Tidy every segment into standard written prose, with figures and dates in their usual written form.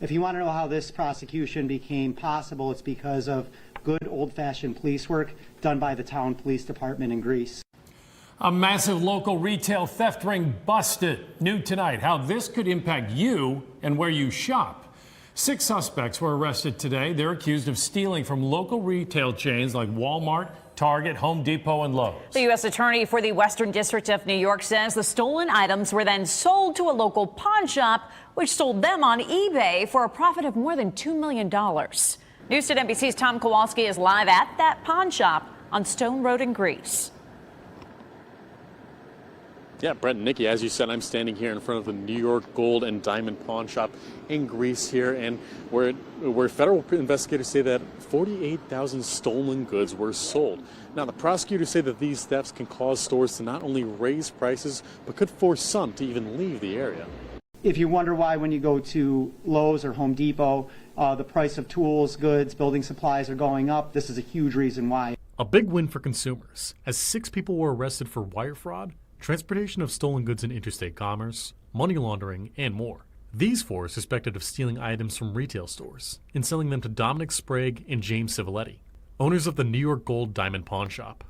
If you want to know how this prosecution became possible, it's because of good old-fashioned police work done by the town police department in Greece. A massive local retail theft ring busted. New tonight, how this could impact you and where you shop. 6 suspects were arrested today. They're accused of stealing from local retail chains like Walmart, Target, Home Depot, and Lowe's. The U.S. Attorney for the Western District of New York says the stolen items were then sold to a local pawn shop, which sold them on eBay for a profit of more than $2 million. News at NBC's Tom Kowalski is live at that pawn shop on Stone Road in Greece. Yeah, Brett and Nikki, as you said, I'm standing here in front of the New York Gold and Diamond Pawn Shop in Greece here, and where federal investigators say that 48,000 stolen goods were sold. Now, the prosecutors say that these thefts can cause stores to not only raise prices, but could force some to even leave the area. If you wonder why when you go to Lowe's or Home Depot, the price of tools, goods, building supplies are going up, this is a huge reason why. A big win for consumers, as 6 people were arrested for wire fraud, transportation of stolen goods in interstate commerce, money laundering, and more. These 4 are suspected of stealing items from retail stores and selling them to Dominic Sprague and James Civiletti, owners of the New York Gold Diamond Pawn Shop.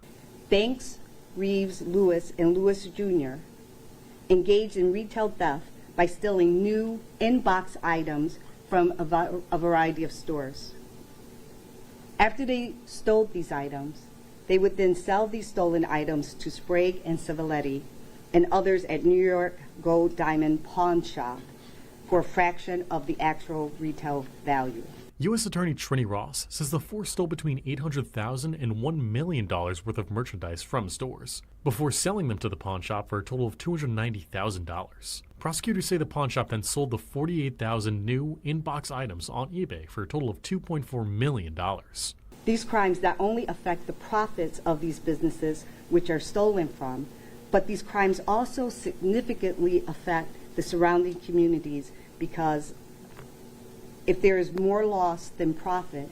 Banks, Reeves, Lewis, and Lewis Jr. engaged in retail theft by stealing new in-box items from a variety of stores. After they stole these items, they would then sell these stolen items to Sprague and Civiletti and others at New York Gold Diamond Pawn Shop for a fraction of the actual retail value. U.S. Attorney Trini Ross says the 4 stole between $800,000 and $1 million worth of merchandise from stores before selling them to the pawn shop for a total of $290,000. Prosecutors say the pawn shop then sold the 48,000 new in-box items on eBay for a total of $2.4 million. These crimes not only affect the profits of these businesses which are stolen from, but these crimes also significantly affect the surrounding communities, because if there is more loss than profit,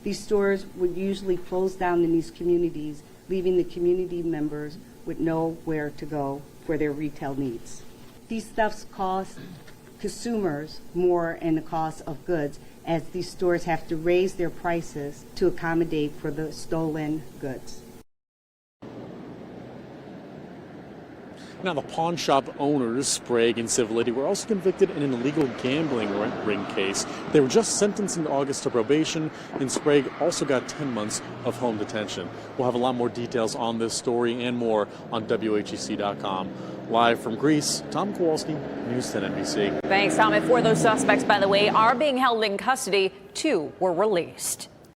these stores would usually close down in these communities, leaving the community members with nowhere to go for their retail needs. These thefts cost consumers more in the cost of goods, as these stores have to raise their prices to accommodate for the stolen goods. Now, the pawn shop owners, Sprague and Civiletti, were also convicted in an illegal gambling ring case. They were just sentenced in August to probation, and Sprague also got 10 months of home detention. We'll have a lot more details on this story and more on WHEC.com. Live from Greece, Tom Kowalski, News 10 NBC. Thanks, Tom. And 4 of those suspects, by the way, are being held in custody. 2 were released.